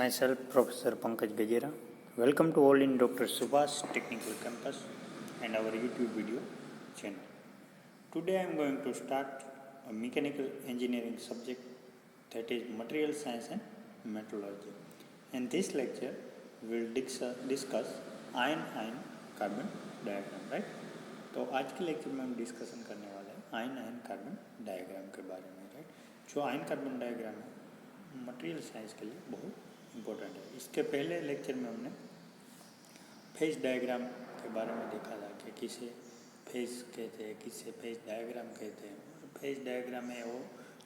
Myself, Professor Pankaj Gajera. Welcome to all in Dr. Subhash Technical Campus and our YouTube video channel. Today I am going to start a mechanical engineering subject, that is material science and metallurgy. In this lecture, we will discuss ion carbon diagram, right. तो आज के lecture में हम discussion करने वाले हैं ion carbon diagram के बारे में, राइट। जो आयन कार्बन डायग्राम है मटेरियल साइंस के लिए बहुत इम्पोर्टेंट है। इसके पहले लेक्चर में हमने फेज डायग्राम के बारे में देखा था कि किसे फेज कहते हैं, किसे फेज डायग्राम कहते हैं। फेज डायग्राम है वो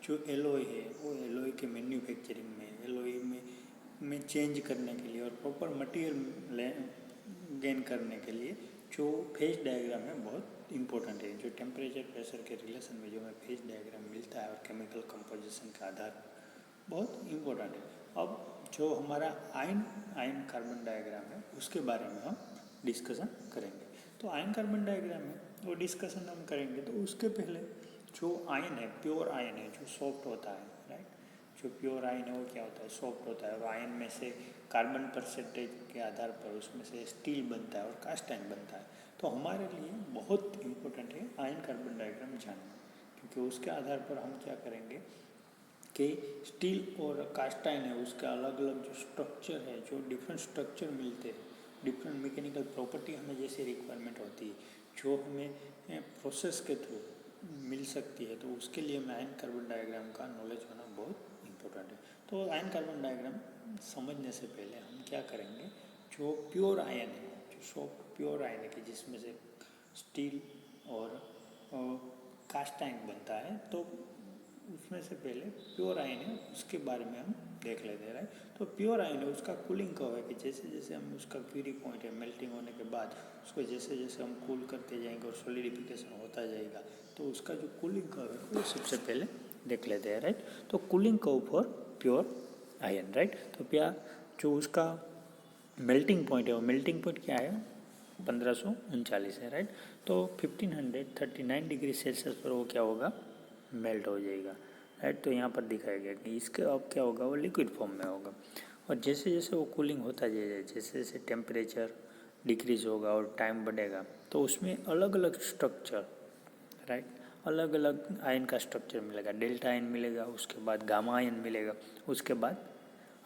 जो एलॉय है, वो एलॉय के मैन्युफैक्चरिंग में, एलॉय में चेंज करने के लिए और प्रॉपर मटेरियल गेन करने के लिए जो फेज डायग्राम है बहुत इंपॉर्टेंट है। जो टेम्परेचर प्रेशर के रिलेशन में जो हमें फेज डायग्राम मिलता है और केमिकल कंपोजिशन के आधार बहुत इम्पोर्टेंट है। अब जो हमारा आयन कार्बन डायग्राम है उसके बारे में हम डिस्कशन करेंगे। तो आयन कार्बन डायग्राम है वो डिस्कशन हम करेंगे। तो उसके पहले जो आयन है, प्योर आयन है जो सॉफ्ट होता है, राइट। जो प्योर आयन है वो क्या होता है, सॉफ्ट होता है। और आयन में से कार्बन परसेंटेज के आधार पर उसमें से स्टील बनता है और कास्ट आयन बनता है। तो हमारे लिए बहुत इम्पोर्टेंट है आयन कार्बन डायग्राम जानना, क्योंकि उसके आधार पर हम क्या करेंगे कि स्टील और कास्ट आयन है उसके अलग अलग जो स्ट्रक्चर है, जो डिफरेंट स्ट्रक्चर मिलते हैं, डिफरेंट मैकेनिकल प्रॉपर्टी हमें जैसे रिक्वायरमेंट होती है जो हमें प्रोसेस के थ्रू मिल सकती है, तो उसके लिए हमें आयन कार्बन डायग्राम का नॉलेज होना बहुत इम्पोर्टेंट है। तो आयन कार्बन डायग्राम समझने से पहले हम क्या करेंगे, जो प्योर आयन है, जो सॉफ्ट प्योर आयन है कि जिसमें से स्टील और कास्ट आयन बनता है, तो उसमें से पहले प्योर आयन है उसके बारे में हम देख लेते हैं, राइट। तो प्योर आयन है उसका कूलिंग कर्व है कि जैसे जैसे हम उसका क्यूरी पॉइंट है मेल्टिंग होने के बाद उसको जैसे जैसे हम कूल करते जाएंगे और सॉलिडिफिकेशन होता जाएगा, तो उसका जो कूलिंग कर्व है वो सबसे पहले देख लेते हैं, राइट। तो cooling curve for pure ion, right. तो जो उसका मेल्टिंग पॉइंट है वो मेल्टिंग पॉइंट क्या है, 1539 है, राइट। तो 1539 डिग्री सेल्सियस पर वो क्या होगा, मेल्ट हो जाएगा, राइट। तो यहाँ पर दिखाया गया कि इसके अब क्या होगा, वो लिक्विड फॉर्म में होगा। और जैसे जैसे वो कूलिंग होता जाएगा, जैसे जैसे टेम्परेचर डिक्रीज होगा और टाइम बढ़ेगा, तो उसमें अलग अलग स्ट्रक्चर, राइट, अलग अलग आयन का स्ट्रक्चर मिलेगा। डेल्टा आयन मिलेगा, उसके बाद गामा आयन मिलेगा, उसके बाद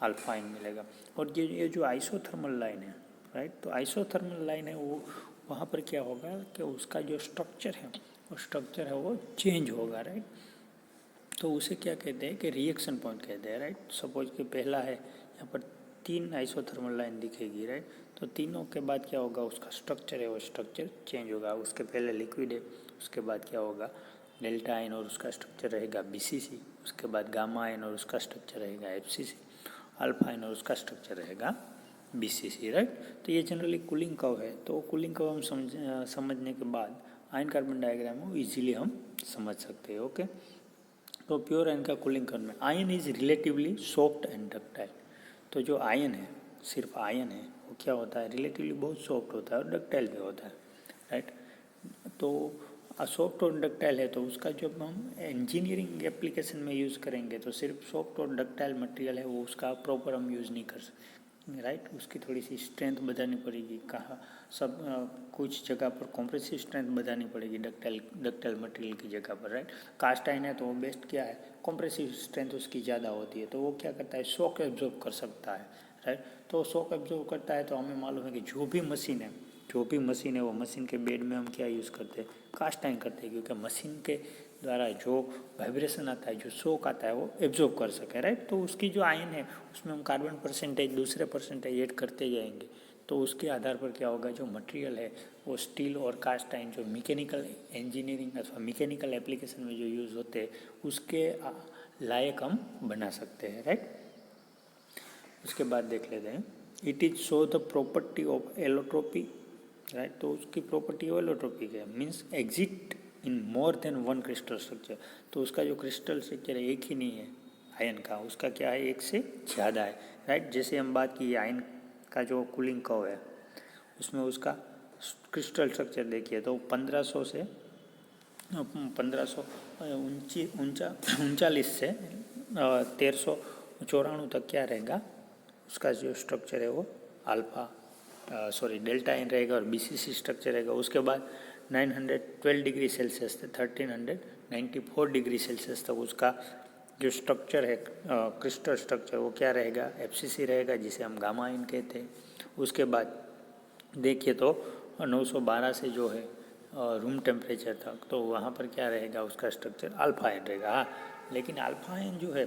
अल्फा आयन मिलेगा। और ये जो आइसोथर्मल लाइन है, राइट, तो आइसोथर्मल लाइन है वो वहाँ पर क्या होगा कि उसका जो स्ट्रक्चर है वो चेंज होगा, राइट। तो उसे क्या कहते हैं कि रिएक्शन पॉइंट कहते हैं, राइट। सपोज कि पहला है, यहाँ पर 3 आइसोथर्मल लाइन दिखेगी, राइट। तो तीनों के बाद क्या होगा, उसका स्ट्रक्चर है वो स्ट्रक्चर चेंज होगा। उसके पहले लिक्विड है, उसके बाद क्या होगा डेल्टा आयन और उसका स्ट्रक्चर रहेगा BCC, उसके बाद गामा आयन और उसका स्ट्रक्चर रहेगा FCC, अल्फा आयन और उसका स्ट्रक्चर रहेगा BCC, राइट। तो ये जनरली कूलिंग कर्व है। तो कूलिंग कर्व हम समझने के बाद आयन कार्बन डायग्राम को इजीली हम समझ सकते हैं, ओके। तो प्योर आयन का कूलिंग कर्व में ion is relatively soft and ductile. तो जो आयन है, सिर्फ आयन है, वो क्या होता है, रिलेटिवली बहुत सॉफ्ट होता है और डक्टाइल भी होता है, राइट। तो सॉफ्ट और डक्टाइल है तो उसका जब हम इंजीनियरिंग एप्लीकेशन में यूज़ करेंगे तो सिर्फ सॉफ्ट और डक्टाइल मटेरियल है वो उसका प्रॉपर हम यूज़ नहीं कर सकते, राइट। उसकी थोड़ी सी स्ट्रेंथ बढ़ानी पड़ेगी, कहाँ सब कुछ जगह पर कॉम्प्रेसिव स्ट्रेंथ बढ़ानी पड़ेगी डक्टाइल मटेरियल की जगह पर, राइट। कास्ट आयन है तो बेस्ट क्या है, कॉम्प्रेसिव स्ट्रेंथ उसकी ज़्यादा होती है, तो वो क्या करता है, शॉक एब्जॉर्ब कर सकता है, राइट। तो शॉक एब्जॉर्ब करता है तो हमें मालूम है कि जो भी मशीन है वो मशीन के बेड में हम क्या यूज़ करते हैं, कास्ट आयन करते हैं, क्योंकि मशीन के द्वारा जो वाइब्रेशन आता है, जो शॉक आता है वो एब्जॉर्ब कर सके, राइट। तो उसकी जो आयन है उसमें हम कार्बन परसेंटेज दूसरे परसेंटेज ऐड करते जाएंगे, तो उसके आधार पर क्या होगा, जो मटेरियल है वो स्टील और कास्ट आयन जो मैकेनिकल इंजीनियरिंग अथवा मैकेनिकल एप्लीकेशन में जो यूज़ होते हैं उसके लायक हम बना सकते हैं, राइट। उसके बाद देख लेते हैं, it is show the property of allotropy, right. तो उसकी प्रॉपर्टी ऑफ एलोट्रोपी क्या है, means exist in more than one crystal structure. तो उसका जो क्रिस्टल स्ट्रक्चर है एक ही नहीं है आयन का, उसका क्या है, एक से ज़्यादा है, राइट। जैसे हम बात की आयन का जो कूलिंग कर्व है उसमें उसका क्रिस्टल स्ट्रक्चर देखिए तो 1500 से 1539 से 1394 तक क्या रहेगा, उसका जो स्ट्रक्चर है वो डेल्टा एन रहेगा और बीसीसी स्ट्रक्चर रहेगा। उसके बाद 912 डिग्री सेल्सियस से 1394 डिग्री सेल्सियस तक उसका जो स्ट्रक्चर है क्रिस्टल स्ट्रक्चर वो क्या रहेगा, एफसीसी रहेगा, जिसे हम गामा आयन कहते हैं। उसके बाद देखिए तो 912 से जो है रूम टेम्परेचर तक, तो वहाँ पर क्या रहेगा, उसका स्ट्रक्चर अल्फा आयन रहेगा। हाँ, लेकिन अल्फा आयन जो है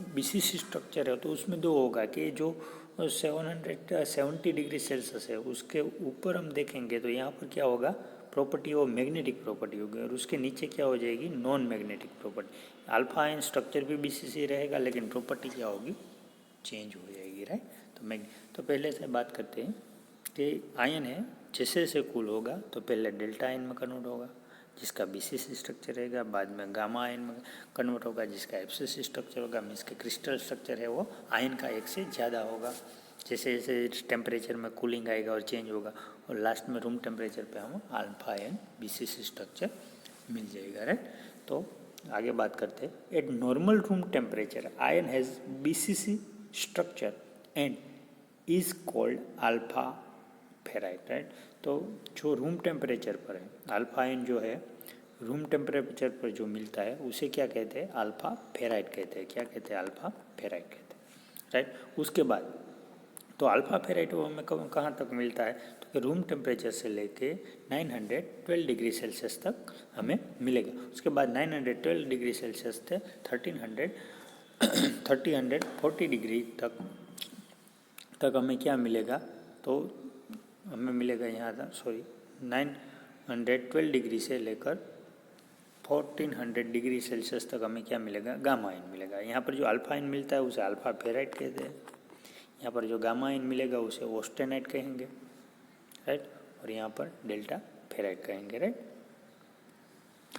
बीसीसी स्ट्रक्चर है तो उसमें दो होगा कि जो 770 डिग्री सेल्सियस है उसके ऊपर हम देखेंगे तो यहाँ पर क्या होगा, प्रॉपर्टी वो मैग्नेटिक प्रॉपर्टी होगी, और उसके नीचे क्या हो जाएगी, non magnetic property. Alpha ion structure भी बीसीसी रहेगा लेकिन प्रॉपर्टी क्या होगी, चेंज हो जाएगी, राइट। तो पहले से बात करते हैं कि आयन है जैसे जैसे कूल होगा तो पहले डेल्टा आयन में कन्वर्ट होगा जिसका बीसीसी स्ट्रक्चर रहेगा, बाद में गामा आयन में कन्वर्ट होगा जिसका एफसीसी स्ट्रक्चर होगा, मीन्स के क्रिस्टल स्ट्रक्चर है वो आयन का एक से ज़्यादा होगा। जैसे जैसे टेम्परेचर में कूलिंग आएगा और चेंज होगा, और लास्ट में रूम टेम्परेचर पे हम अल्फा आयन बीसीसी स्ट्रक्चर मिल जाएगा, राइट। तो आगे बात करते हैं। Eight normal room temperature ion has BCC structure and is called alpha ferrite, right. तो जो रूम टेम्परेचर पर है, अल्फा आयन जो है रूम टेम्परेचर पर जो मिलता है उसे क्या कहते हैं, अल्फा फेराइट कहते हैं। क्या कहते हैं, अल्फा फेराइट कहते हैं, राइट। उसके बाद तो अल्फा फेराइट वो हमें कहाँ तक मिलता है, तो रूम टेम्परेचर से लेके 912 डिग्री सेल्सियस तक हमें मिलेगा। उसके बाद 912 डिग्री सेल्सियस से 1340 डिग्री तक हमें क्या मिलेगा, तो हमें मिलेगा यहाँ था 912 डिग्री से लेकर 1400 डिग्री सेल्सियस तक हमें क्या मिलेगा, गामा आयन मिलेगा। यहाँ पर जो अल्फा आयन मिलता है उसे अल्फा फेराइट कहते हैं, यहाँ पर जो गामा आयन मिलेगा उसे ऑस्टेनाइट कहेंगे, राइट। और यहाँ पर डेल्टा फेराइट कहेंगे, राइट।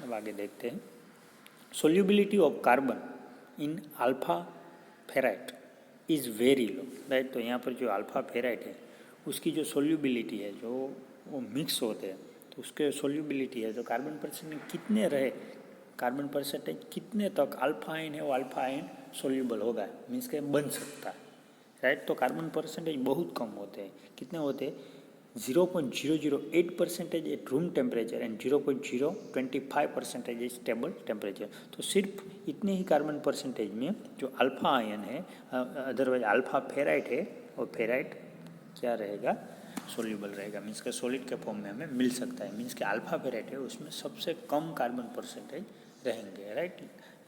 अब आगे देखते हैं। Solubility of carbon in alpha ferrite is very low, right. तो यहाँ पर जो अल्फा फेराइट है उसकी जो सोल्यूबिलिटी है, जो वो मिक्स होते हैं तो उसके सोल्यूबिलिटी है, तो कार्बन परसेंटेज कितने रहे, कार्बन परसेंटेज कितने तक अल्फा आयन है वो अल्फा आयन सोल्यूबल होगा, मीन्स के बन सकता है, राइट। तो कार्बन परसेंटेज बहुत कम होते हैं, कितने होते हैं, 0.008% at room temperature and 0.025% is stable temperature. तो सिर्फ इतने ही कार्बन परसेंटेज में जो अल्फा आयन है, अदरवाइज अल्फा फेराइट है, और फेराइट क्या रहेगा, सोल्यूबल रहेगा, मीन्स के सॉलिड के फॉर्म में हमें मिल सकता है। मीन्स के अल्फा फेराइट है उसमें सबसे कम कार्बन परसेंटेज रहेंगे, राइट।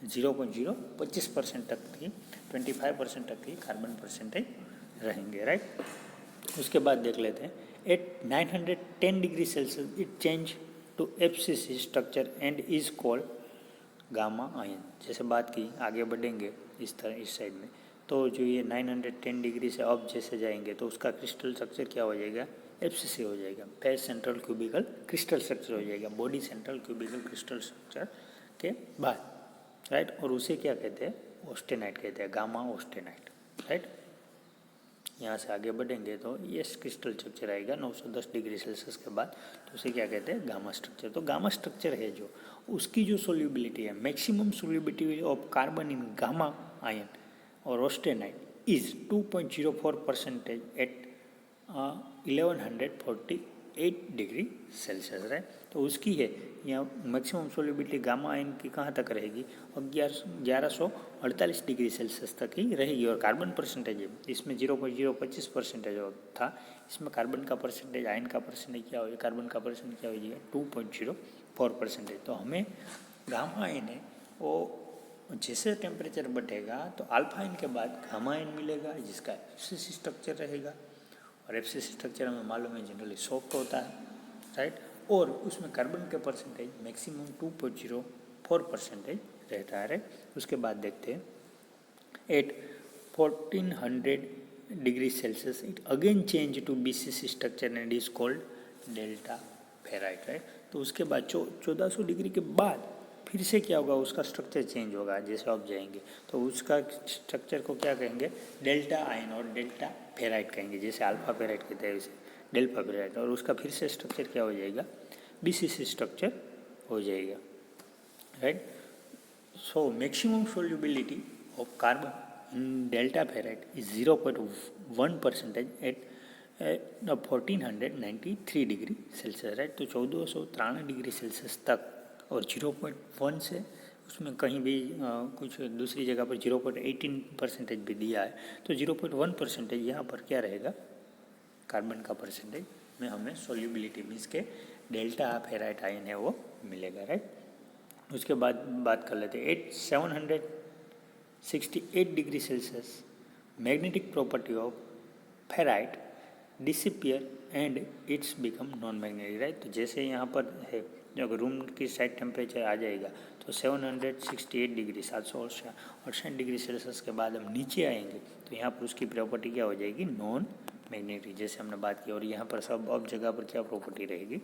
0.025% तक की 25% तक की कार्बन परसेंटेज रहेंगे, राइट। उसके बाद देख लेते हैं। At 910 degree Celsius it change to FCC structure and is called gamma iron. जैसे बात की, आगे बढ़ेंगे इस तरह इस साइड में, तो जो ये 910 डिग्री से अब जैसे जाएंगे तो उसका क्रिस्टल स्ट्रक्चर क्या हो जाएगा, एफसीसी हो जाएगा, face central cubical crystal structure हो जाएगा, body central cubical crystal structure के बाद, राइट। और उसे क्या कहते हैं, ऑस्टेनाइट कहते हैं, गामा ऑस्टेनाइट, राइट। यहाँ से आगे बढ़ेंगे तो ये क्रिस्टल स्ट्रक्चर आएगा 910 डिग्री सेल्सियस के बाद, तो उसे क्या कहते हैं, गामा स्ट्रक्चर। तो गामा स्ट्रक्चर है जो उसकी जो सोल्यूबिलिटी है, maximum solubility of carbon in gamma iron और austenite is 2.04% at 1148 degree Celsius, right. तो उसकी है यहाँ मैक्सिमम सोल्यूबिलिटी गामा आयन की कहाँ तक रहेगी, 1148 डिग्री सेल्सियस तक ही रहेगी। और कार्बन परसेंटेज है इसमें 0.025% था, इसमें कार्बन का परसेंटेज, आयन का परसेंटेज क्या हो, कार्बन का परसेंटेज क्या हो जाएगा, 2.04%। तो हमें गामा आयन है वो जैसे टेम्परेचर बढ़ेगा तो अल्फा आयन के बाद गामा आयन मिलेगा जिसका एफसीसी स्ट्रक्चर रहेगा, और एफसीसी स्ट्रक्चर हमें मालूम है जनरली सॉफ्ट होता है, राइट। और उसमें कार्बन के परसेंटेज मैक्सिमम 2.04% रहता है, राइट। उसके बाद देखते हैं। At 1400 degree Celsius it again change to BCC structure and is called delta ferrite, right. तो उसके बाद 1400 डिग्री के बाद फिर से क्या होगा, उसका स्ट्रक्चर चेंज होगा, जैसे आप जाएंगे तो उसका स्ट्रक्चर को क्या कहेंगे, डेल्टा आयन और डेल्टा फेराइट कहेंगे, जैसे अल्फा फेराइट कहते हैं उसे डेल्टा फेराइट, और उसका फिर से स्ट्रक्चर क्या हो जाएगा, बीसीसी स्ट्रक्चर हो जाएगा, right. So maximum solubility of carbon delta ferrite is 0.1% at 1493 degree Celsius, right. तो 1493 डिग्री सेल्सियस तक और 0.1 से उसमें कहीं भी कुछ दूसरी जगह पर 0.18% भी दिया है, तो 0.1% यहाँ पर क्या रहेगा, कार्बन का परसेंटेज में हमें सोल्यूबिलिटी मीन्स के डेल्टा फेराइट आयन है वो मिलेगा, राइट। उसके बाद बात कर लेते हैं 768 degree Celsius magnetic property of ferrite disappear and it's become non magnetic, right. तो जैसे यहाँ पर है, अगर रूम की साइड टेम्परेचर आ जाएगा तो 768 डिग्री 768 डिग्री सेल्सियस के बाद हम नीचे आएंगे तो यहाँ पर उसकी प्रॉपर्टी क्या हो जाएगी, नॉन मैग्नेटिक, जैसे हमने बात की। और यहाँ पर अब जगह पर क्या प्रॉपर्टी रहेगी,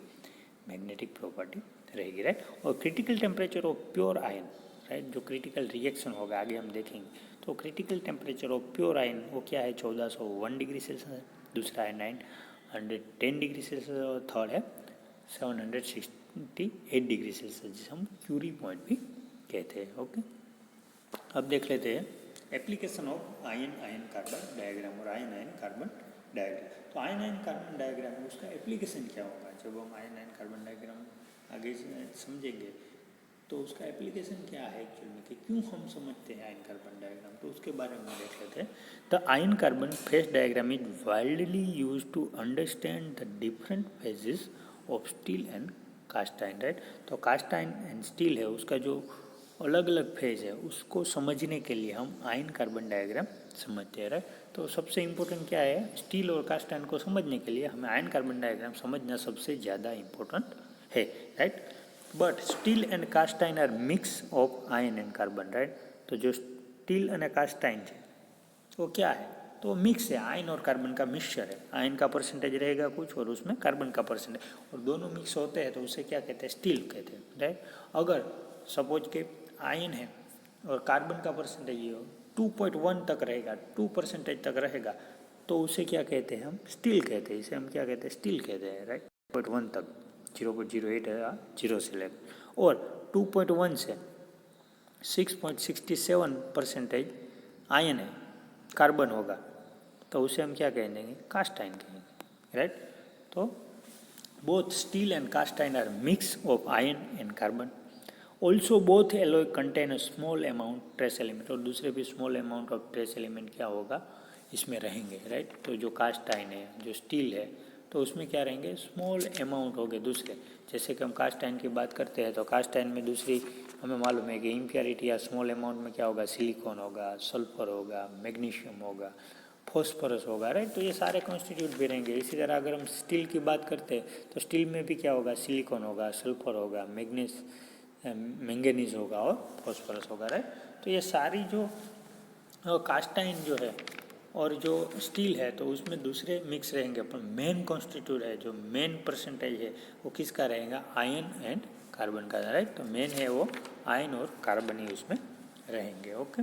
मैग्नेटिक प्रॉपर्टी रहेगी, राइट। और critical temperature of pure ion, right, जो क्रिटिकल रिएक्शन होगा आगे हम देखेंगे, तो critical temperature of pure ion वो क्या है, 1401 डिग्री सेल्सियस है, दूसरा है 910 डिग्री सेल्सियस और थर्ड है 768 डिग्री सेल्सियस, जिसे हम क्यूरी पॉइंट भी कहते हैं, ओके। अब देख लेते हैं application of ion ion carbon diagram और आयन आयन कार्बन डायग्राम। तो आयन आयन कार्बन डायग्राम में उसका एप्लीकेशन क्या होगा, जब हम आयन आयन कार्बन डायग्राम आगे समझेंगे तो उसका एप्लीकेशन क्या है एक्चुअल में, कि क्यों हम समझते हैं आयन कार्बन डायग्राम, तो उसके बारे में देख लेते हैं। The iron carbon phase diagram is widely use to understand the different phases of steel and cast iron, right. तो कास्ट आयन एंड स्टील है उसका जो अलग अलग फेज है उसको समझने के लिए हम आयन कार्बन डायग्राम समझते हैं, राइट। तो सबसे इम्पोर्टेंट क्या है, स्टील और कास्ट आयन को समझने के लिए हमें आयन कार्बन डायग्राम समझना सबसे ज़्यादा इम्पोर्टेंट है, right. But steel and cast iron are mix of iron and carbon, right. तो जो स्टील અને કાસ્ટ આયન છે वो क्या है, तो मिक्स है, आयन और कार्बन का मिक्सचर है। आयन का परसेंटेज रहेगा कुछ और उसमें कार्बन का परसेंटेज, और दोनों मिक्स होते हैं तो उसे क्या कहते हैं, स्टील कहते हैं, राइट। अगर सपोज के आयन है और कार्बन का परसेंटेज ये 2.1 तक रहेगा, 2% तक रहेगा, तो उसे क्या कहते हैं, हम स्टील कहते हैं, इसे हम क्या कहते हैं, स्टील कहते हैं, राइट। 0.1 तक 0.08 है, 0 से लेकर, और 2.1 से 6.67% आयन है, कार्बन होगा, तो उसे हम क्या कह देंगे, कास्ट आयन कहेंगे, राइट। तो both steel and cast iron are mix of iron and carbon. Also both alloy contain a small amount trace element, और दूसरे भी small amount of trace element क्या होगा, इसमें रहेंगे, राइट। तो जो कास्ट आयन है, जो स्टील है, तो उसमें क्या रहेंगे, स्मॉल अमाउंट हो गए दूसरे। जैसे कि हम कास्ट आयन की बात करते हैं तो कास्ट आयन में दूसरी हमें मालूम है कि इम्प्योरिटी या स्मॉल अमाउंट में क्या होगा, सिलिकॉन होगा, सल्फर होगा, मैग्नीशियम होगा, फॉस्फोरस होगा, राइट। तो ये सारे कॉन्स्टिट्यूट भी रहेंगे। इसी तरह अगर हम स्टील की बात करते हैं तो स्टील में भी क्या होगा, सिलिकॉन होगा, सल्फर होगा, मैंगनीज होगा और फॉस्फोरस होगा, राइट। तो ये सारी जो कास्ट आयन जो है और जो स्टील है तो उसमें दूसरे मिक्स रहेंगे, पर मेन कॉन्स्टिट्यूट है, जो मेन परसेंटेज है वो किसका रहेगा, आयन एंड कार्बन का, राइट। तो मेन है वो आयन और कार्बन ही उसमें रहेंगे, ओके।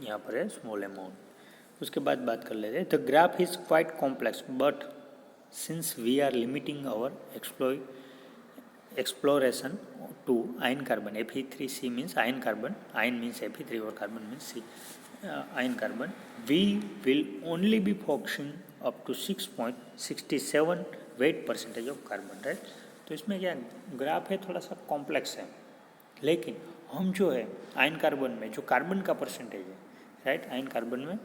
यहाँ पर है स्मॉल अमाउंट। उसके बाद बात कर लेते हैं, the graph is quite complex but since we are limiting our exploration to iron carbon, Fe3C means iron carbon, iron means Fe3 or carbon means C, iron carbon, we will only be focusing up to 6.67 weight percentage of carbon, right। तो इसमें क्या graph है, थोड़ा सा complex है, लेकिन हम जो है आयन कार्बन में जो कार्बन का परसेंटेज है, राइट, आयन कार्बन में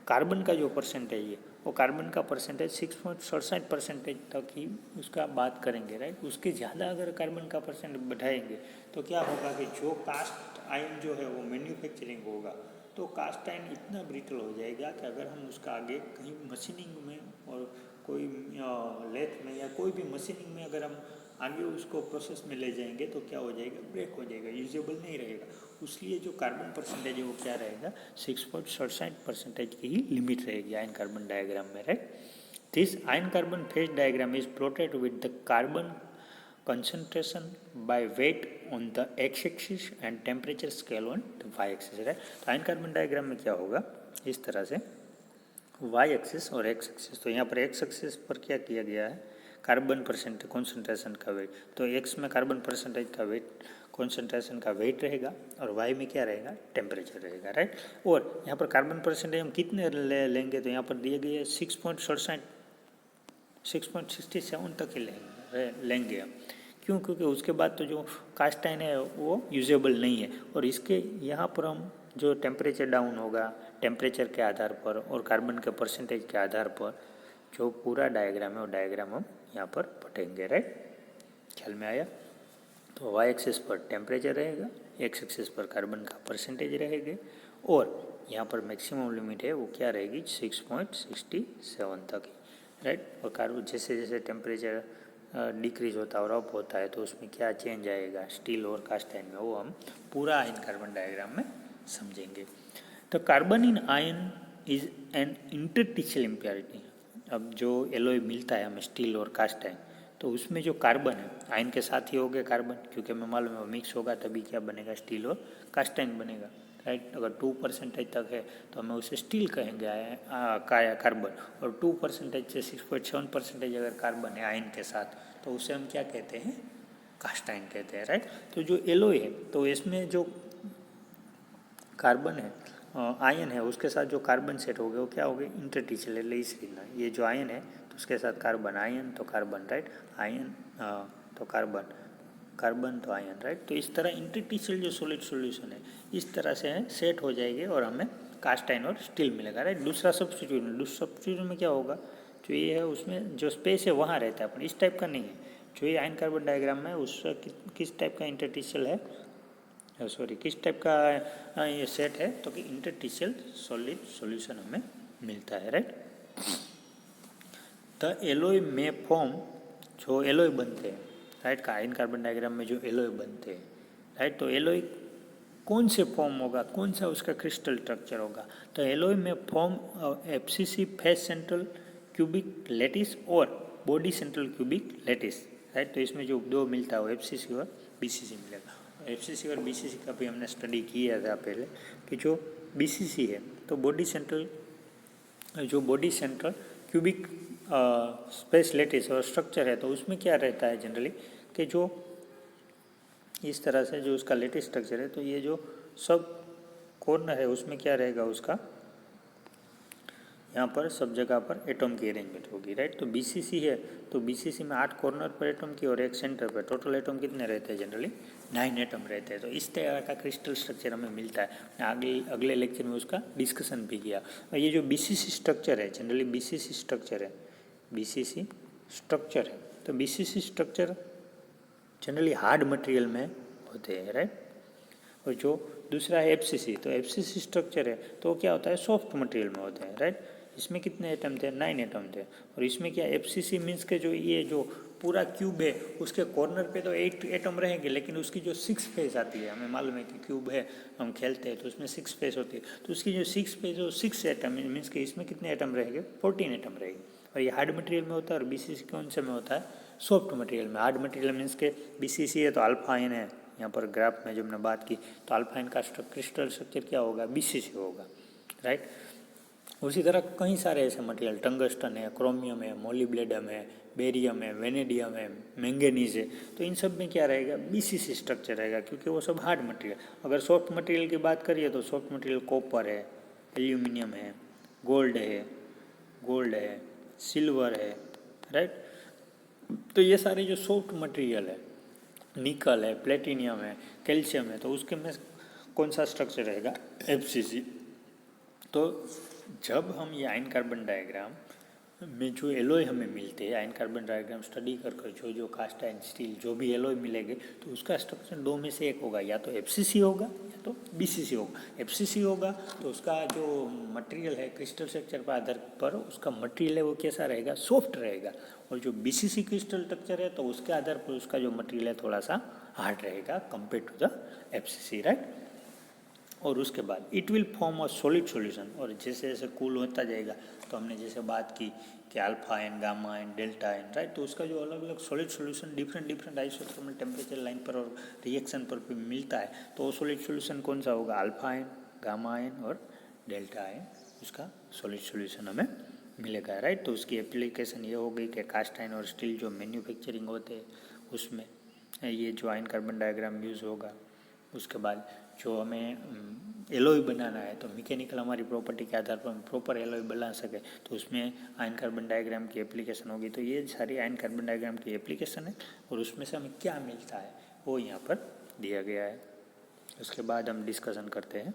कार्बन का जो परसेंटेज है वो कार्बन का परसेंटेज 6.67% तक ही उसका बात करेंगे, राइट। उसके ज़्यादा अगर कार्बन का परसेंट बढ़ाएंगे तो क्या होगा कि जो कास्ट आयन जो है वो मैन्युफैक्चरिंग होगा तो कास्ट आयन इतना ब्रिटल हो जाएगा कि अगर हम उसका आगे कहीं मशीनिंग में और कोई लेथ में या कोई भी मशीनिंग में अगर हम आगे उसको प्रोसेस में ले जाएंगे तो क्या हो जाएगा, ब्रेक हो जाएगा, यूजेबल नहीं रहेगा। इसलिए जो कार्बन परसेंटेज है वो क्या रहेगा, 6.67% की ही लिमिट रहेगी आयन कार्बन डायग्राम में, right. This ion carbon phase diagram is plotted with the carbon concentration by weight on the x axis and temperature scale on the y axis, है। तो ion carbon diagram में क्या होगा, इस तरह से y axis और x एक्सिस। तो यहाँ पर x एक्सिस पर क्या किया गया है, कार्बन परसेंट कॉन्सेंट्रेशन का वेट, तो एक्स में कार्बन परसेंटेज का वेट कॉन्सेंट्रेशन का वेट रहेगा और वाई में क्या रहेगा, टेम्परेचर रहेगा, राइट। और यहाँ पर कार्बन परसेंटेज हम कितने लेंगे, तो यहाँ पर दिए गए 6.67 तक ही लेंगे हम। क्यों? क्योंकि उसके बाद तो जो कास्ट आयन है वो यूजेबल नहीं है, और इसके यहाँ पर हम जो टेम्परेचर डाउन होगा टेम्परेचर के आधार पर और कार्बन के परसेंटेज के आधार पर जो पूरा डायग्राम है वो डायग्राम हम यहाँ पर पढ़ेंगे, राइट। ख्याल में आया? तो वाई एक्सिस पर टेम्परेचर रहेगा, एक्स एक्सिस पर कार्बन का परसेंटेज रहेगा, और यहाँ पर मैक्सिमम लिमिट है वो क्या रहेगी, 6.67 तक, राइट। और कार्बन जैसे जैसे टेम्परेचर डिक्रीज होता है और अप होता है तो उसमें क्या चेंज आएगा स्टील और कास्ट आयन में, वो हम पूरा आयन कार्बन डायग्राम में समझेंगे। तो carbon in iron is an interstitial impurity. अब जो एलॉय मिलता है हमें स्टील और कास्ट आयन, तो उसमें जो कार्बन है आयन के साथ ही हो गया कार्बन, क्योंकि हमें मालूम है मिक्स होगा तभी क्या बनेगा, स्टील और कास्ट आयन बनेगा, राइट। अगर 2% तक है तो हमें उसे स्टील कहेंगे कार्बन, और 2% से 6.7% अगर कार्बन है आयन के साथ तो उसे हम क्या कहते हैं, कास्ट आयन कहते हैं, राइट। तो जो एलॉय है तो इसमें जो कार्बन है आयन है उसके साथ जो कार्बन सेट हो गया वो क्या हो गया, इंटरटिशियल, इस रीना ये जो आयन है तो उसके साथ कार्बन, आयन तो कार्बन, राइट, आयन तो कार्बन, कार्बन तो आयन, राइट। तो इस तरह इंटरटिशियल जो सॉलिड सॉल्यूशन है इस तरह से सेट हो जाएगी और हमें कास्ट आयन और स्टील मिलेगा, राइट। दूसरा सब्स्टिट्यूट में क्या होगा, जो ये है उसमें जो स्पेस है वहाँ रहता है, अपन इस टाइप का नहीं है। जो ये आयन कार्बन डायग्राम में उसका किस टाइप का इंटरटिशियल है, सॉरी किस टाइप का ये सेट है, तो कि इंटरटिशियल सॉलिड सॉल्यूशन हमें मिलता है, राइट। द एलॉय में फॉर्म, जो एलॉय बनते हैं, राइट, का आयन कार्बन डायग्राम में जो एलॉय बनते हैं, राइट, तो एलॉय कौन से फॉर्म होगा, कौन सा उसका क्रिस्टल स्ट्रक्चर होगा, तो एलॉय में form FCC face central cubic lattice और body central cubic lattice, right. तो इसमें जो दो मिलता है वो एफसीसी और बीसीसी मिलेगा। एफसीसी और बीसीसी का भी हमने स्टडी किया था पहले, कि जो बीसीसी है तो body central cubic space lattice और स्ट्रक्चर है, तो उसमें क्या रहता है जनरली कि जो इस तरह से जो उसका लेटिस स्ट्रक्चर है, तो ये जो सब कॉर्नर है उसमें क्या रहेगा, उसका यहाँ पर सब जगह पर एटम की अरेंजमेंट होगी, राइट। तो बीसीसी है तो बीसीसी में 8 कॉर्नर पर एटम की और एक सेंटर पर, टोटल एटम कितने रहते हैं, जनरली 9 एटम रहते हैं। तो इस तरह का क्रिस्टल स्ट्रक्चर हमें मिलता है। अगले लेक्चर में उसका डिस्कशन भी किया। और ये जो बीसीसी स्ट्रक्चर है, जनरली बीसीसी स्ट्रक्चर है, तो BCC structure generally hard material में होते हैं, राइट। और जो दूसरा है एफसीसी, तो एफसीसी स्ट्रक्चर है तो क्या होता है, सॉफ्ट मटेरियल में होते हैं, राइट। इसमें कितने एटम थे, 9 एटम थे। और इसमें क्या एफसीसी मीन्स के जो ये जो पूरा क्यूब है उसके कॉर्नर पे तो 8 एटम रहेंगे, लेकिन उसकी जो 6 फेस आती है, हमें मालूम है कि क्यूब है हम खेलते हैं तो उसमें 6 फेस होती है, तो उसकी जो 6 फेस जो 6 एटम मीन्स के इसमें कितने एटम रहेंगे, 14 एटम रहेंगे। और ये हार्ड मटेरियल में होता है, और बीसीसी कौन से में होता है, सॉफ्ट मटेरियल में। हार्ड मटेरियल मीन्स के बीसीसी है तो अल्फा आयन है, यहाँ पर ग्राफ में जब हमने बात की तो अल्फा आयन का क्रिस्टल स्ट्रक्चर क्या होगा, बीसीसी होगा, राइट। उसी तरह कई सारे ऐसे मटेरियल, टंगस्टन है, क्रोमियम है, मोलिब्लेडम है, बेरियम है, वेनेडियम है, मैंगनीज है, तो इन सब में क्या रहेगा, बीसीसी स्ट्रक्चर रहेगा, क्योंकि वो सब हार्ड मटेरियल। अगर सॉफ्ट मटेरियल की बात करिए तो सॉफ्ट मटेरियल कॉपर है, एल्यूमिनियम है, गोल्ड है, सिल्वर है, राइट। तो ये सारे जो सॉफ्ट मटेरियल है, निकल है, प्लेटिनियम है, कैल्शियम है, तो उसके में कौन सा स्ट्रक्चर रहेगा, एफसीसी। तो जब हम ये आयन कार्बन डायग्राम में जो एलॉय हमें मिलते हैं, आयन कार्बन डायग्राम स्टडी कर जो कास्ट आयन स्टील जो भी एलॉय मिलेंगे तो उसका स्ट्रक्चर दो में से एक होगा, या तो एफसीसी होगा या तो बीसीसी होगा। एफसीसी होगा तो उसका जो मटेरियल है क्रिस्टल स्ट्रक्चर पर आधार पर उसका मटेरियल है वो कैसा रहेगा, सॉफ्ट रहेगा। और जो बीसीसी क्रिस्टल स्ट्रक्चर है तो उसके आधार पर उसका जो मटेरियल है थोड़ा सा हार्ड रहेगा compare to the FCC, right. और उसके बाद it will form a solid solution, और जैसे जैसे कूल होता जाएगा तो हमने जैसे बात की कि alpha ion, gamma ion, delta ion, right. तो उसका जो अलग अलग solid solution different isothermal temperature line पर और रिएक्शन पर भी मिलता है, तो वो सॉलिड सॉल्यूशन कौन सा होगा, अल्फा आयन, गामा आयन और डेल्टा आयन, उसका सॉलिड सॉल्यूशन हमें मिलेगा, राइट। तो उसकी एप्लीकेशन ये हो गई कि कास्ट आयन और स्टील जो मैन्युफैक्चरिंग होते हैं उसमें ये जो आयन कार्बन डायग्राम यूज़ होगा। उसके बाद जो हमें एलॉय बनाना है तो मैकेनिकल हमारी प्रॉपर्टी के आधार पर हम प्रॉपर एलॉय बना सके तो उसमें आयन कार्बन डायग्राम की एप्लीकेशन होगी। तो ये सारी आयन कार्बन डायग्राम की एप्लीकेशन है और उसमें से हमें क्या मिलता है वो यहाँ पर दिया गया है। उसके बाद हम डिस्कशन करते हैं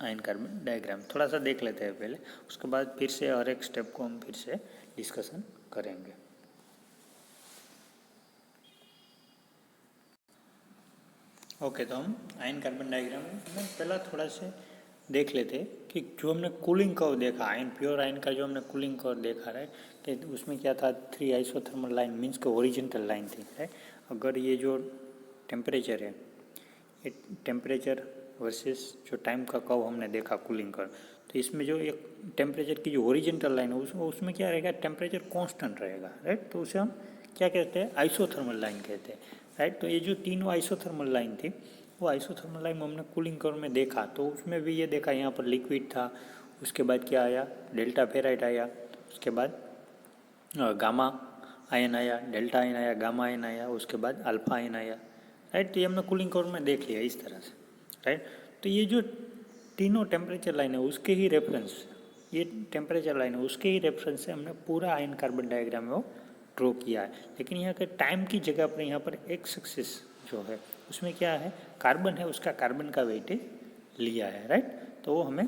आयन कार्बन डायग्राम, थोड़ा सा देख लेते हैं पहले, उसके बाद फिर से हर एक स्टेप को हम फिर से डिस्कशन करेंगे। ओके, तो हम आयन कार्बन डायग्राम में पहला थोड़ा से देख लेते हैं कि जो हमने कूलिंग कर्व देखा आयन प्योर आयन का जो हमने कूलिंग कर्व देखा है कि उसमें क्या था, 3 आइसोथर्मल लाइन मीन्स के ओरिजेंटल लाइन थी, राइट। अगर ये जो टेम्परेचर है ये टेम्परेचर वर्सेस जो टाइम का कर्व हमने देखा कूलिंग कर्व, तो इसमें जो एक टेम्परेचर की जो ओरिजेंटल लाइन है उसमें क्या रहेगा, टेम्परेचर कांस्टेंट रहेगा, राइट। तो उसे हम क्या कहते हैं, आइसोथर्मल लाइन कहते हैं, राइट। तो ये जो तीनों आइसोथर्मल लाइन थी वो आइसोथर्मल लाइन हमने कूलिंग कर्व में देखा, तो उसमें भी ये देखा यहाँ पर लिक्विड था, उसके बाद क्या आया, डेल्टा फेराइट आया, उसके बाद गामा आयन आया, डेल्टा आयन आया, गामा आयन आया, उसके बाद अल्फा आयन आया, राइट। तो ये हमने कूलिंग कर्व में देख लिया इस तरह से, राइट। तो ये जो तीनों टेम्परेचर लाइन है उसके ही रेफरेंस, ये टेम्परेचर लाइन है उसके ही रेफरेंस से हमने पूरा आयन कार्बन डायग्राम में वो ड्रॉ किया है। लेकिन यहाँ के टाइम की जगह पर यहाँ पर एक्स एक्सिस जो है उसमें क्या है, कार्बन है, उसका कार्बन का वेटेज लिया है, राइट। तो वो हमें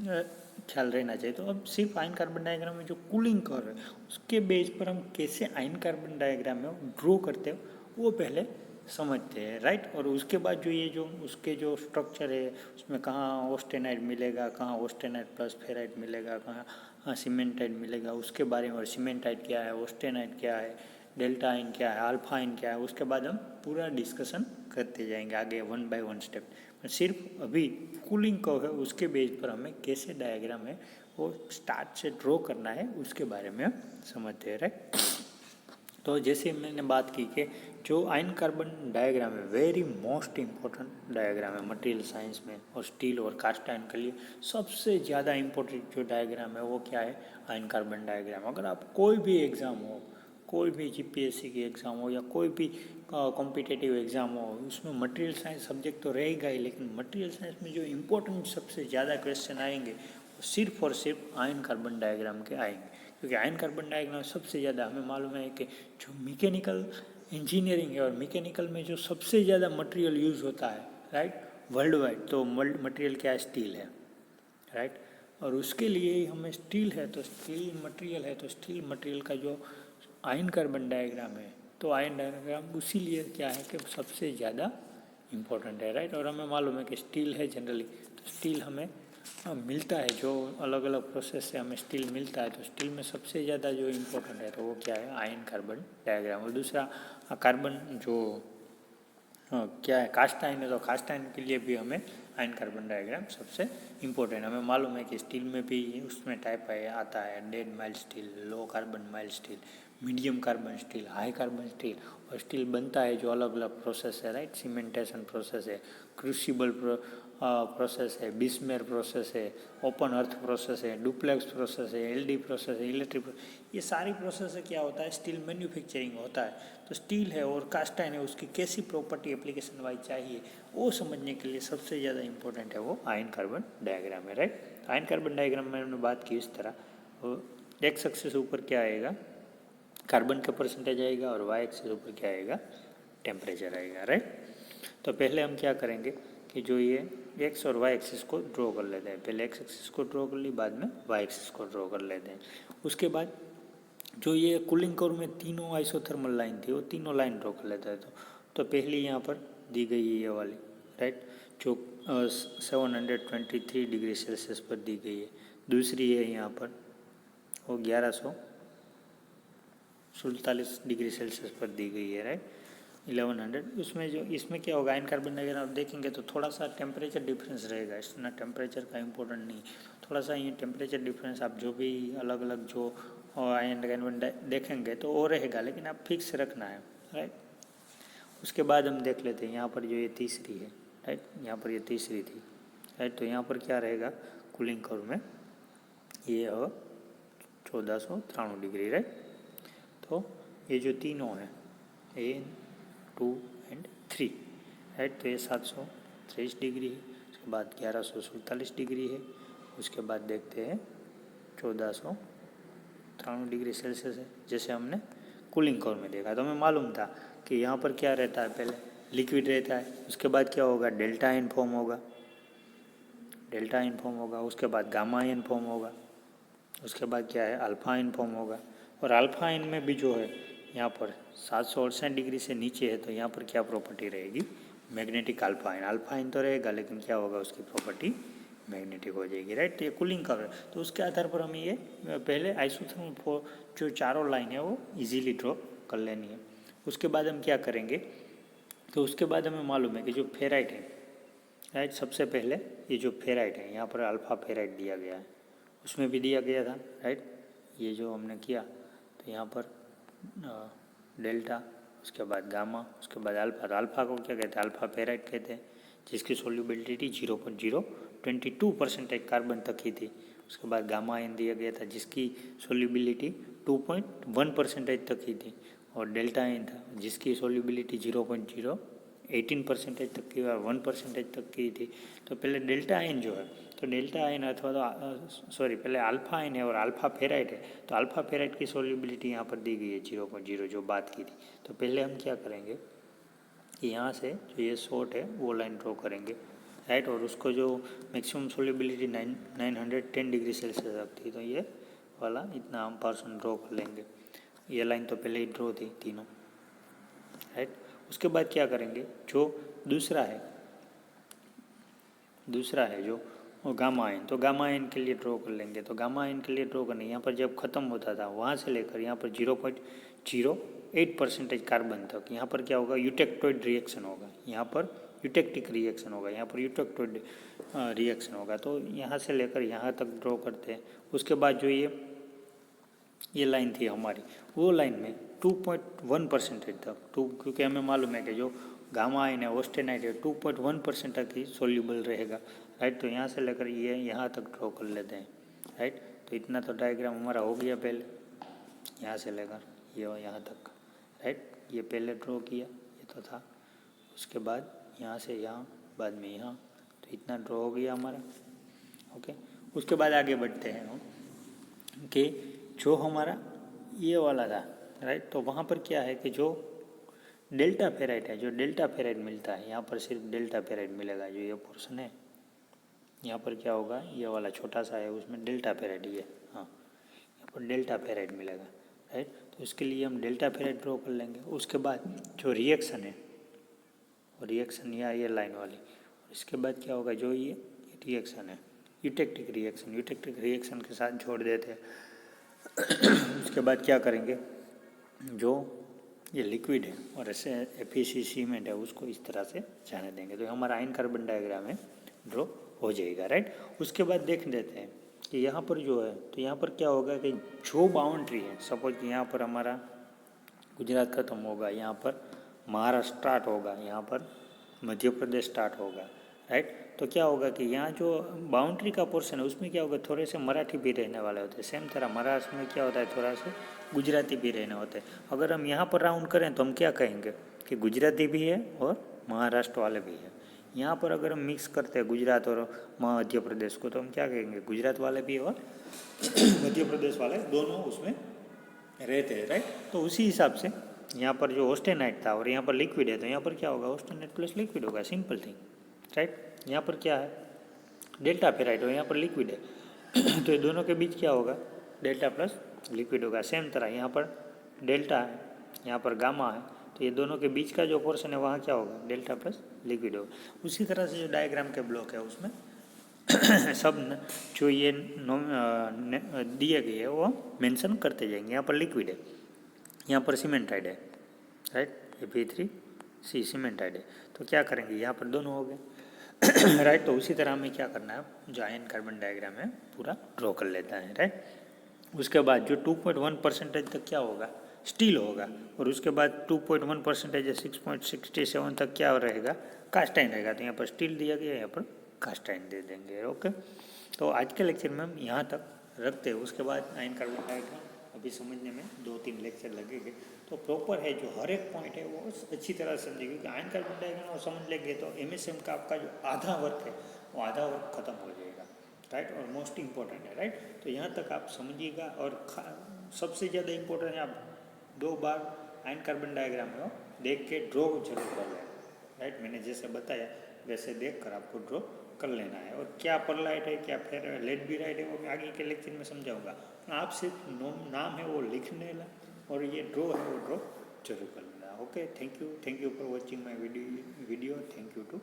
ख्याल रहना चाहिए। तो अब सिर्फ आयन कार्बन डायग्राम में जो कूलिंग कर्व है उसके बेस पर हम कैसे आयन कार्बन डायग्राम में ड्रॉ करते हो वो पहले समझते हैं, राइट। और उसके बाद जो ये जो उसके जो स्ट्रक्चर है उसमें कहाँ ऑस्टेनाइड मिलेगा, कहाँ ऑस्टेनाइड प्लस फेराइड मिलेगा, कहाँ सीमेंटाइड मिलेगा, उसके बारे में, और सीमेंटाइड क्या है, ऑस्टेनाइड क्या है, डेल्टा आयन क्या है, अल्फा आयन क्या है, उसके बाद हम पूरा डिस्कशन करते जाएंगे आगे 1 बाय 1 स्टेप। सिर्फ अभी कूलिंग कर्व है उसके बेस पर हमें कैसे डायग्राम है वो स्टार्ट से ड्रॉ करना है उसके बारे में हम समझते हैं, राइट। तो जैसे मैंने बात की कि जो आयन कार्बन डायग्राम है वेरी मोस्ट इम्पोर्टेंट डायग्राम है मटेरियल साइंस में, और स्टील और कास्ट आयन के लिए सबसे ज़्यादा इम्पोर्टेंट जो डायग्राम है वो क्या है, आयन कार्बन डायग्राम। अगर आप कोई भी एग्ज़ाम हो, कोई भी जीपीएससी की एग्ज़ाम हो या कोई भी कॉम्पिटिटिव एग्ज़ाम हो, उसमें मटेरियल साइंस सब्जेक्ट तो रहेगा ही, लेकिन मटेरियल साइंस में जो इम्पोर्टेंट सबसे ज़्यादा क्वेश्चन आएंगे वो सिर्फ और सिर्फ आयन कार्बन डायग्राम के आएंगे। क्योंकि आयन कार्बन डायग्राम सबसे ज़्यादा हमें मालूम है कि जो मैकेनिकल इंजीनियरिंग है और मैकेनिकल में जो सबसे ज़्यादा मटेरियल यूज़ होता है, राइट, वर्ल्ड वाइड, तो मटेरियल क्या है, स्टील है, राइट। और उसके लिए हमें स्टील है तो स्टील मटेरियल है तो स्टील मटेरियल का जो आयन कार्बन डायग्राम है तो आयन डायग्राम उसी लिए क्या है कि सबसे ज़्यादा इम्पोर्टेंट है, राइट। और हमें मालूम है कि स्टील है जनरली, तो स्टील हमें मिलता है, जो अलग अलग प्रोसेस से हमें स्टील मिलता है, तो स्टील में सबसे ज़्यादा जो इम्पोर्टेंट है तो वो क्या है, आयन कार्बन डायग्राम। और दूसरा कार्बन जो क्या है, कास्ट आयन है, तो कास्ट आयन के लिए भी हमें आयन कार्बन डायग्राम सबसे इम्पोर्टेंट। हमें मालूम है कि स्टील में भी उसमें टाइप आता है dead mild steel, low carbon mild steel, medium carbon steel, high carbon steel. और स्टील बनता है जो अलग अलग प्रोसेस है, राइट, सीमेंटेशन प्रोसेस है, क्रूसिबल प्रोसेस है, बिस्मेर प्रोसेस है, ओपन अर्थ प्रोसेस है, डुप्लेक्स प्रोसेस है, एलडी प्रोसेस है, इलेक्ट्रिक, ये सारी प्रोसेस से क्या होता है, स्टील मैन्युफैक्चरिंग होता है। तो स्टील है और कास्ट आयन है उसकी कैसी प्रॉपर्टी एप्लीकेशन वाइज चाहिए वो समझने के लिए सबसे ज़्यादा इंपॉर्टेंट है वो आयन कार्बन डायग्राम है, राइट। आयन कार्बन डायग्राम में हमने बात की इस तरह, एक्स एक्सिस ऊपर क्या आएगा, कार्बन का परसेंटेज आएगा, और वाई एक्सिस ऊपर क्या आएगा, टेम्परेचर आएगा, राइट। तो पहले हम क्या करेंगे कि जो ये एक्स और वाई एक्सिस को ड्रॉ कर लेते हैं, पहले एक्स एक्सिस को ड्रॉ कर ली, बाद में वाई एक्सिस को ड्रॉ कर लेते हैं। उसके बाद जो ये कूलिंग कर्व में तीनों आइसोथर्मल लाइन थी वो तीनों लाइन ड्रॉ कर लेते हैं। तो पहली यहाँ पर दी गई है ये वाली, राइट, जो 723 डिग्री सेल्सियस पर दी गई है। दूसरी है यहाँ पर वो 1147 डिग्री सेल्सियस पर दी गई है, राइट, 1100। उसमें जो इसमें क्या होगा, आयन कार्बन डायग्राम आप देखेंगे तो थोड़ा सा टेम्परेचर डिफरेंस रहेगा, इतना टेम्परेचर का इम्पोर्टेंट नहीं, थोड़ा सा ये टेम्परेचर डिफरेंस आप जो भी अलग अलग जो आयन कार्बन देखेंगे तो वो रहेगा, लेकिन आप फिक्स रखना है, राइट। उसके बाद हम देख लेते हैं यहाँ पर जो ये तीसरी है, राइट, यहाँ पर ये तीसरी थी, राइट। तो यहाँ पर क्या रहेगा, कूलिंग कर्व में ये 1493 डिग्री, राइट। तो ये जो तीनों हैं AN 2 एंड 3, राइट, तो ये 723 डिग्री है, उसके बाद 1147 डिग्री है, उसके बाद देखते हैं 1493 डिग्री सेल्सियस है, जैसे हमने कूलिंग कोर में देखा। तो हमें मालूम था कि यहाँ पर क्या रहता है, पहले लिक्विड रहता है, उसके बाद क्या होगा, डेल्टा आयन फॉर्म होगा, डेल्टा आयन फॉर्म होगा, उसके बाद गामा आयन फॉर्म होगा, उसके बाद क्या है, अल्फा आयन फॉर्म होगा। और अल्फा आयन में भी जो है यहाँ पर 768 डिग्री से नीचे है, तो यहाँ पर क्या प्रॉपर्टी रहेगी, magnetic alpha ion. Alpha ion तो रहेगा, लेकिन क्या होगा, उसकी प्रॉपर्टी मैग्नेटिक हो जाएगी, राइट। तो ये कूलिंग का, तो उसके आधार पर हमें ये पहले आइसोथर्मल जो चारों लाइन है वो इजीली ड्रॉ कर लेनी है। उसके बाद हम क्या करेंगे, तो उसके बाद हमें मालूम है कि जो फेराइट है, राइट, सबसे पहले ये जो फेराइट है, यहाँ पर अल्फा फेराइट दिया गया है, उसमें भी दिया गया था, राइट। ये जो हमने किया, तो यहाँ पर डेल्टा, उसके बाद गामा, उसके बाद अल्फा। तो अल्फा को क्या कहते हैं, अल्फा फेराइट कहते हैं, जिसकी सोल्यूबिलिटी 0.022% कार्बन तक ही थी। उसके बाद गामा आयन दिया गया था, जिसकी सोल्यूबिलिटी 2.1% तक ही थी। और डेल्टा आयन था, जिसकी सोल्यूबिलिटी 0.018% तक की और 1% तक की थी। तो पहले डेल्टा आयन जो है, तो डेल्टा आयन अथवा तो सॉरी पहले अल्फा आयन है और अल्फा फेराइट है, तो अल्फा फेराइट की सोल्यूबिलिटी यहाँ पर दी गई है 0.0, जो बात की थी। तो पहले हम क्या करेंगे कि यहाँ से जो ये शॉर्ट है वो लाइन ड्रॉ करेंगे, राइट। और उसको जो मैक्सिमम सोल्यूबिलिटी 910 डिग्री सेल्सियस तक थी, तो ये वाला इतना हम परसेंट ड्रॉ कर लेंगे। ये लाइन तो पहले ही ड्रॉ थी तीनों, राइट। उसके बाद क्या करेंगे, जो दूसरा है जो गामा आयन, तो गामा आयन के लिए ड्रॉ कर लेंगे। तो गामा आयन के लिए ड्रॉ करने, यहाँ पर जब ख़त्म होता था वहाँ से लेकर यहाँ पर 0.08% कार्बन तक, यहाँ पर क्या होगा, यूटेक्टोइड रिएक्शन होगा, यहाँ पर यूटेक्टिक रिएक्शन होगा, यहाँ पर यूटेक्टोइड रिएक्शन होगा। तो यहाँ से लेकर यहाँ तक ड्रॉ करते हैं। उसके बाद जो ये लाइन थी हमारी, वो लाइन में 2.1% तक, क्योंकि हमें मालूम है कि जो गामा आयन है ऑस्टेनाइट है 2.1% तक ही सोल्यूबल रहेगा, राइट। तो यहाँ से लेकर ये यहाँ तक ड्रॉ कर लेते हैं, राइट। तो इतना तो डायग्राम हमारा हो गया पहले, यहाँ से लेकर ये यहाँ तक, राइट। ये पहले ड्रॉ किया, ये तो था। उसके बाद यहाँ से यहाँ, बाद में यहाँ, तो इतना ड्रॉ हो गया हमारा, ओके। उसके बाद आगे बढ़ते हैं हम कि जो हमारा ये वाला था, राइट, तो वहाँ पर क्या है कि जो डेल्टा फेराइट है, जो डेल्टा फेराइट मिलता है, यहाँ पर सिर्फ डेल्टा फेराइट मिलेगा। जो ये पोर्शन है यहाँ पर क्या होगा, ये वाला छोटा सा है, उसमें डेल्टा फेराइट ही है, हाँ, यहाँ पर डेल्टा फेराइट मिलेगा, राइट। तो इसके लिए हम डेल्टा फेराइट ड्रॉ कर लेंगे। उसके बाद जो रिएक्शन है, रिएक्शन ये लाइन वाली, इसके बाद क्या होगा, जो ये रिएक्शन है यूटेक्टिक रिएक्शन के साथ जोड़ देते हैं। उसके बाद क्या करेंगे, जो ये लिक्विड है और ऐसे FeC सीमेंट है, उसको इस तरह से जाने देंगे, तो हमारा आयन कार्बन डायग्राम है ड्रॉ हो जाएगा, राइट। उसके बाद देख लेते हैं कि यहाँ पर जो है, तो यहाँ पर क्या होगा कि जो बाउंड्री है, सपोज कि यहाँ पर हमारा गुजरात खत्म होगा, यहाँ पर महाराष्ट्र स्टार्ट होगा, यहाँ पर मध्य प्रदेश स्टार्ट होगा, राइट। तो क्या होगा कि यहाँ जो बाउंड्री का पोर्शन है उसमें क्या होगा, थोड़े से मराठी भी रहने वाले होते हैं। सेम तरह महाराष्ट्र में क्या होता है, थोड़ा से गुजराती भी रहने होते हैं। अगर हम यहाँ पर राउंड करें तो हम क्या कहेंगे कि गुजराती भी है और महाराष्ट्र वाले भी है। यहाँ पर अगर हम मिक्स करते हैं गुजरात और मध्य प्रदेश को, तो हम क्या कहेंगे, गुजरात वाले भी और मध्य प्रदेश वाले दोनों उसमें रहते हैं, राइट। तो उसी हिसाब से यहाँ पर जो ऑस्टेनाइट था और यहाँ पर लिक्विड है, तो यहाँ पर क्या होगा, ऑस्टेनाइट प्लस लिक्विड होगा, सिंपल थिंग, राइट। यहाँ पर क्या है, डेल्टा फेराइट और यहाँ पर लिक्विड है, तो ये दोनों के बीच क्या होगा, डेल्टा प्लस लिक्विड होगा। सेम तरह यहाँ पर डेल्टा है, यहाँ पर गामा है, तो ये दोनों के बीच का जो पोर्शन है वहाँ क्या होगा, डेल्टा प्लस लिक्विड होगा। उसी तरह से जो डायग्राम के ब्लॉक है उसमें सब जो ये दिए गए है वो मेंशन करते जाएंगे। यहाँ पर लिक्विड है, यहाँ पर सीमेंटाइड है, राइट, Fe3C सीमेंटाइड है। तो क्या करेंगे, यहाँ पर दोनों हो गए, राइट। तो उसी तरह हमें क्या करना है, जो आयन कार्बन डायग्राम है पूरा ड्रॉ कर लेता है, राइट। उसके बाद जो 2.1% तक क्या होगा, स्टील होगा, और उसके बाद 2.1% या 6.67 तक क्या रहेगा, कास्ट आयन रहेगा। तो यहाँ पर स्टील दिया गया, यहाँ पर कास्ट आयन दे देंगे, ओके। तो आज के लेक्चर में हम यहाँ तक रखते हैं। उसके बाद आयन कार्बन डाइग्राम अभी समझने में 2-3 लेक्चर लगेंगे। तो प्रॉपर है जो हर एक पॉइंट है वो अच्छी तरह समझिए, क्योंकि आयन कार्बन डाइग्राम को समझ लेंगे तो एमएसएम का आपका जो आधा वर्क है वो आधा वर्क खत्म हो जाएगा, राइट। और मोस्ट इम्पोर्टेंट है, राइट। तो यहाँ तक आप समझिएगा। और सबसे ज़्यादा इम्पोर्टेंट है आप 2 बार आयन कार्बन डायग्राम को देख के ड्रॉ जरूर कर लेना, राइट। मैंने जैसे बताया वैसे देख कर आपको ड्रॉ कर लेना है। और क्या परलाइट है क्या फिर लेड बी राइट है वो मैं आगे के लेक्चर में समझाऊंगा। आप सिर्फ नाम है वो लिख लेना और ये ड्रॉ है वो ड्रॉ जरूर कर लेना। Okay, thank you for watching my video. Thank you to